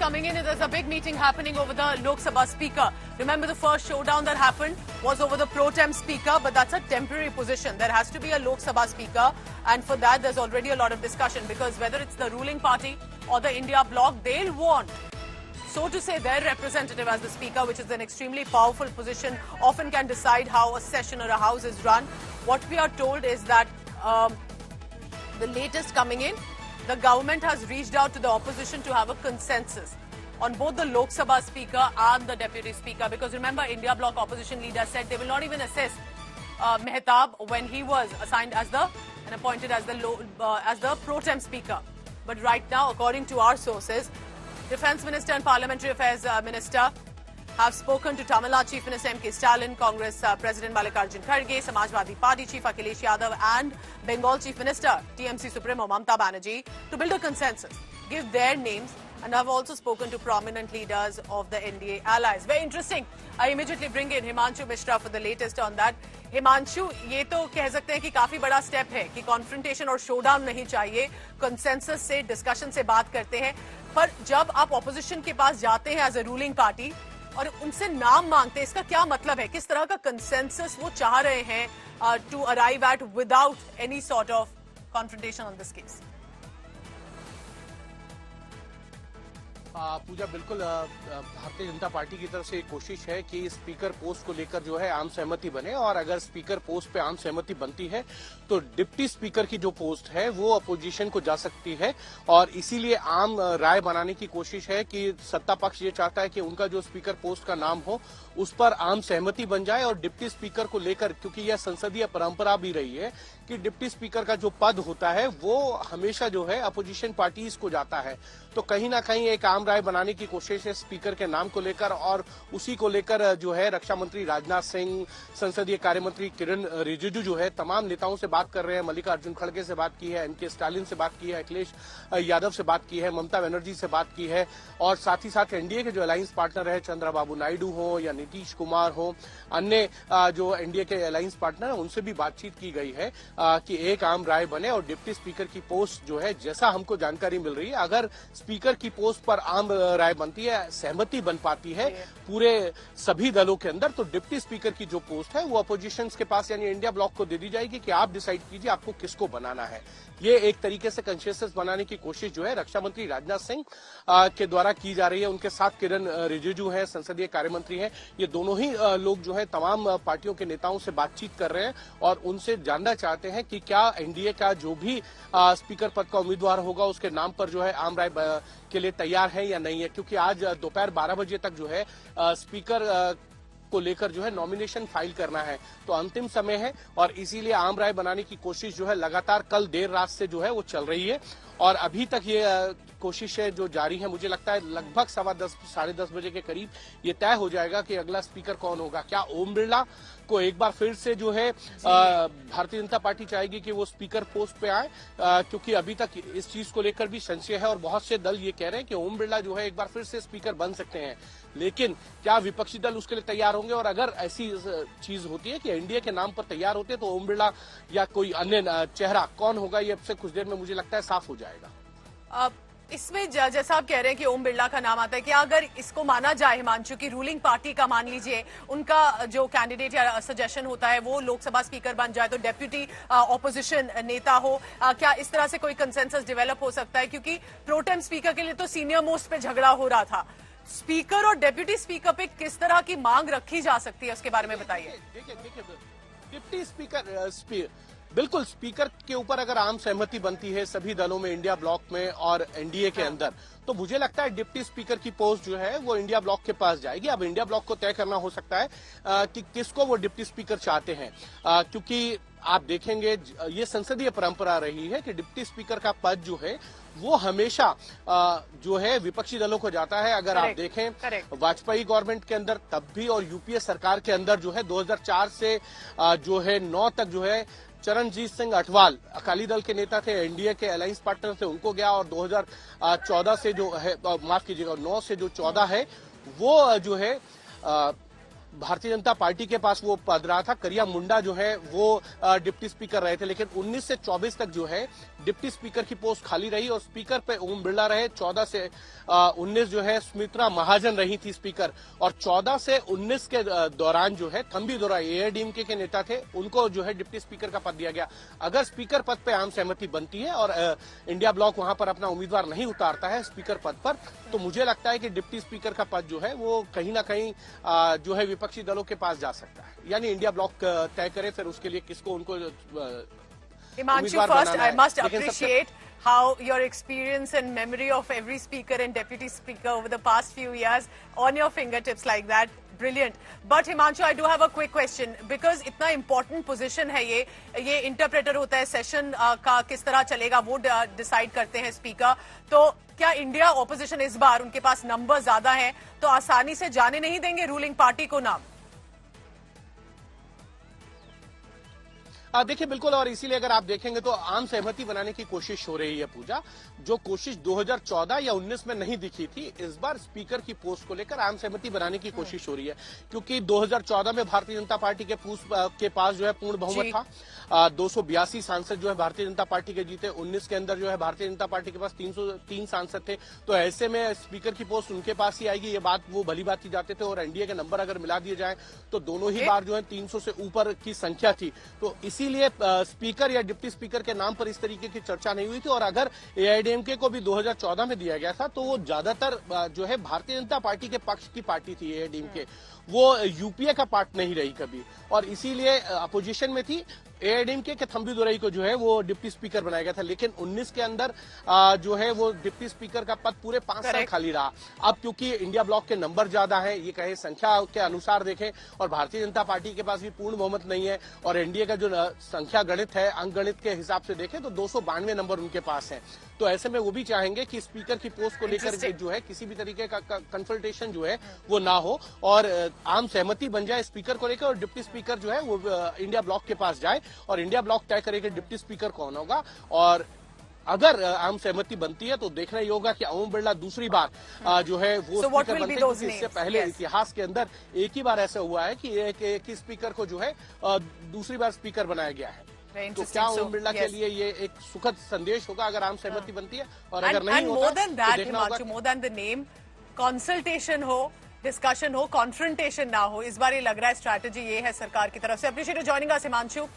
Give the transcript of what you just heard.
coming in, there's a big meeting happening over the Lok Sabha speaker. Remember, the first showdown that happened was over the pro tem speaker, but that's a temporary position. There has to be a Lok Sabha speaker, and for that there's already a lot of discussion, because whether it's the ruling party or the India bloc, they'll want, so to say, their representative as the speaker, which is an extremely powerful position, often can decide how a session or a house is run. What we are told is that the latest coming in, the government has reached out to the opposition to have a consensus on both the Lok Sabha speaker and the deputy speaker, because remember, India bloc opposition leader said they will not even assess Mehtab when he was assigned as and appointed as the pro tem speaker. But right now, according to our sources, Defence Minister and Parliamentary Affairs Minister have spoken to Tamil Nadu Chief Minister M.K. Stalin, Congress President Mallikarjun Kharge, Samajwadi Party Chief Akhilesh Yadav and Bengal Chief Minister TMC Supremo Mamata Banerjee to build a consensus, give their names, and have also spoken to prominent leaders of the NDA allies. Very interesting. I immediately bring in Himanshu Mishra for the latest on that. Himanshu, ये तो कह सकते हैं कि काफी बड़ा step है कि कॉन्फ्रंटेशन और शोडाउन नहीं चाहिए, कंसेंसस से, डिस्कशन से बात करते हैं, पर जब आप ऑपोजिशन के पास जाते हैं एज अ रूलिंग पार्टी और उनसे नाम मांगते हैं, इसका क्या मतलब है? किस तरह का कंसेंसस वो चाह रहे हैं to arrive at without any sort of confrontation on this case? Pooja, बिल्कुल भारतीय जनता पार्टी की तरफ से एक कोशिश है कि स्पीकर पोस्ट को लेकर जो है आम सहमति बने, और अगर स्पीकर पोस्ट पे आम सहमति बनती है तो डिप्टी स्पीकर की जो पोस्ट है वो अपोजिशन को जा सकती है, और इसीलिए आम राय बनाने की कोशिश है कि सत्ता पक्ष ये चाहता है कि उनका जो स्पीकर पोस्ट का नाम हो उस पर आम सहमति बन जाए, और डिप्टी स्पीकर को लेकर, क्योंकि यह संसदीय परंपरा भी रही है कि डिप्टी स्पीकर का जो पद होता है वो हमेशा जो है अपोजिशन पार्टीज को जाता है, तो कहीं ना कहीं एक आम राय बनाने की कोशिश है स्पीकर के नाम को लेकर, और उसी को लेकर जो है रक्षा मंत्री राजनाथ सिंह, संसदीय कार्य मंत्री किरण रिजिजू जो है तमाम नेताओं से बात कर रहे हैं। मल्लिकार्जुन खड़गे से बात की है, एमके स्टालिन से बात की है, अखिलेश यादव से बात की है, ममता बनर्जी से बात की है, और साथ ही साथ एनडीए के जो अलायंस पार्टनर है, चंद्रबाबू नायडू हो या नीतीश कुमार हो, अन्य जो एनडीए के अलायंस पार्टनर है, उनसे भी बातचीत की गई है कि एक आम राय बने, और डिप्टी स्पीकर की पोस्ट जो है, जैसा हमको जानकारी मिल रही है, अगर स्पीकर की पोस्ट पर आम राय बनती है, सहमति बन पाती है पूरे सभी दलों के अंदर, तो डिप्टी स्पीकर की जो पोस्ट है वो अपोजिशन के पास यानी इंडिया ब्लॉक को दे दी जाएगी कि आप डिसाइड कीजिए आपको किसको बनाना है। ये एक तरीके से कंसेंसस बनाने की कोशिश जो है रक्षा मंत्री राजनाथ सिंह के द्वारा की जा रही है। उनके साथ किरण रिजिजू हैं, संसदीय कार्य मंत्री हैं, ये दोनों ही लोग जो है तमाम पार्टियों के नेताओं से बातचीत कर रहे हैं और उनसे जानना चाहते हैं कि क्या एनडीए का जो भी स्पीकर पद का उम्मीदवार होगा उसके नाम पर जो है आम राय के लिए तैयार है या नहीं है, क्योंकि आज दोपहर 12 बजे तक जो है स्पीकर को लेकर जो है नॉमिनेशन फाइल करना है, तो अंतिम समय है, और इसीलिए आम राय बनाने की कोशिश जो है लगातार कल देर रात से जो है वो चल रही है, और अभी तक ये कोशिशें जो जारी है, मुझे लगता है लगभग 10:15 साढ़े 10 बजे के करीब ये तय हो जाएगा कि अगला स्पीकर कौन होगा। क्या ओम बिरला को एक बार फिर से जो है भारतीय जनता पार्टी चाहेगी कि वो स्पीकर पोस्ट पे आए, क्योंकि अभी तक इस चीज को लेकर भी संशय है, और बहुत से दल ये कह रहे हैं कि ओम बिरला जो है एक बार फिर से स्पीकर बन सकते हैं, लेकिन क्या विपक्षी दल उसके लिए तैयार होंगे? और अगर ऐसी चीज होती है कि एनडीए के नाम पर तैयार होते हैं तो ओम बिरला या कोई अन्य चेहरा कौन होगा, ये अब से कुछ देर में मुझे लगता है साफ हो जाएगा। इसमें जैसा आप कह रहे हैं कि ओम बिरला का नाम आता है, क्या अगर इसको माना जाए हिमांशु की रूलिंग पार्टी का, मान लीजिए उनका जो कैंडिडेट या सजेशन होता है वो लोकसभा स्पीकर बन जाए, तो डेप्यूटी ऑपोजिशन नेता हो, क्या इस तरह से कोई कंसेंसस डेवलप हो सकता है? क्योंकि प्रोटेम स्पीकर के लिए तो सीनियर मोस्ट पे झगड़ा हो रहा था, स्पीकर और डेप्यूटी स्पीकर पे किस तरह की मांग रखी जा सकती है, उसके बारे में बताइए। देखिए डिप्टी स्पीकर बिल्कुल, स्पीकर के ऊपर अगर आम सहमति बनती है सभी दलों में, इंडिया ब्लॉक में और एनडीए के अंदर, तो मुझे लगता है डिप्टी स्पीकर की पोस्ट जो है वो इंडिया ब्लॉक के पास जाएगी। अब इंडिया ब्लॉक को तय करना हो सकता है कि किसको वो डिप्टी स्पीकर चाहते हैं, क्योंकि आप देखेंगे ये संसदीय परंपरा रही है कि डिप्टी स्पीकर का पद जो है वो हमेशा जो है विपक्षी दलों को जाता है। अगर आप देखें वाजपेयी गवर्नमेंट के अंदर तब भी, और यूपीए सरकार के अंदर जो है 2004 से जो है 9 तक जो है चरणजीत सिंह अटवाल अकाली दल के नेता थे, एनडीए के अलायंस पार्टनर थे, उनको गया, और 2014 से जो है, माफ कीजिएगा 9 से जो 14 है वो जो है भारतीय जनता पार्टी के पास वो पद रहा था। करिया मुंडा जो है वो डिप्टी स्पीकर रहे थे, लेकिन 19 से 24 तक जो है डिप्टी स्पीकर की पोस्ट खाली रही और स्पीकर पे ओम बिरला रहे। 14 से 19 जो है सुमित्रा महाजन रही थी स्पीकर, और 14 से 19 के दौरान जो है थम्बी दोरा एआईडीएमके के नेता थे, उनको जो है डिप्टी स्पीकर का पद दिया गया। अगर स्पीकर पद पे आम सहमति बनती है और इंडिया ब्लॉक वहां पर अपना उम्मीदवार नहीं उतारता है स्पीकर पद पर, तो मुझे लगता है कि डिप्टी स्पीकर का पद जो है वो कहीं ना कहीं जो है विपक्षी दलों के पास जा सकता है। यानी इंडिया ब्लॉक तय करे फिर उसके लिए किसको उनको Himanshu, first I must appreciate how your experience and memory of every speaker and deputy speaker over the past few years on your fingertips like that. Brilliant. But Himanshu, I do have a quick question because इतना important position है ये interpreter होता है, session का किस तरह चलेगा वो decide करते हैं speaker। तो क्या इंडिया opposition इस बार उनके पास नंबर ज्यादा है तो आसानी से जाने नहीं देंगे रूलिंग पार्टी को नाम? देखिए बिल्कुल, और इसीलिए अगर आप देखेंगे तो आम सहमति बनाने की कोशिश हो रही है पूजा, जो कोशिश 2014 या 19 में नहीं दिखी थी। इस बार स्पीकर की पोस्ट को लेकर आम सहमति बनाने की कोशिश हो रही है, क्योंकि 2014 में भारतीय जनता पार्टी के पास जो है पूर्ण बहुमत था। 282 सांसद जो है भारतीय जनता पार्टी के जीते। 19 के अंदर जो है भारतीय जनता पार्टी के पास 303 सांसद थे, तो ऐसे में स्पीकर की पोस्ट उनके पास ही आएगी, ये बात वो भली बात ही जाते थे। और एनडीए के नंबर अगर मिला दिए जाए तो दोनों ही बार जो है 300 से ऊपर की संख्या थी, तो इसीलिए स्पीकर या डिप्टी स्पीकर के नाम पर इस तरीके की चर्चा नहीं हुई थी। और अगर एआईडीएमके को भी 2014 में दिया गया था तो वो ज्यादातर जो है भारतीय जनता पार्टी के पक्ष की पार्टी थी। एआईडीएमके वो यूपीए का पार्ट नहीं रही कभी, और इसीलिए अपोजिशन में थी। एआईडीएमके के थम्बी दुरई को जो है वो डिप्टी स्पीकर बनाया गया था, लेकिन 19 के अंदर जो है वो डिप्टी स्पीकर का पद पूरे 5 साल खाली रहा। अब क्योंकि इंडिया ब्लॉक के नंबर ज्यादा है, ये कहे संख्या के अनुसार देखें, और भारतीय जनता पार्टी के पास भी पूर्ण बहुमत नहीं है, और एनडीए का जो संख्या गणित है, अंक गणित के हिसाब से देखें तो 292 नंबर उनके पास है। तो ऐसे में वो भी चाहेंगे कि स्पीकर की पोस्ट को लेकर जो है किसी भी तरीके का कंसल्टेशन जो है वो ना हो और आम सहमति बन जाए स्पीकर को लेकर, और डिप्टी स्पीकर जो है वो इंडिया ब्लॉक के पास जाए और इंडिया ब्लॉक तय करे कि डिप्टी स्पीकर कौन होगा। और अगर आम सहमति बनती है तो देखना ही होगा कि ओम बिरला दूसरी बार जो है वो स्पीकर बनते हैं, क्योंकि इससे पहले इतिहास के अंदर एक ही बार ऐसा हुआ है कि एक ही स्पीकर को जो है दूसरी बार स्पीकर बनाया गया है। तो क्या ओम बिरला के लिए ये एक सुखद संदेश होगा अगर आम सहमति बनती है, और अगर नहीं होता तो देखना होगा। More than the name, consultation हो, डिस्कशन हो, कॉन्फ्रंटेशन ना हो, इस बार ये लग रहा है स्ट्रैटेजी ये है सरकार की तरफ से। Appreciate joining us Himanshu.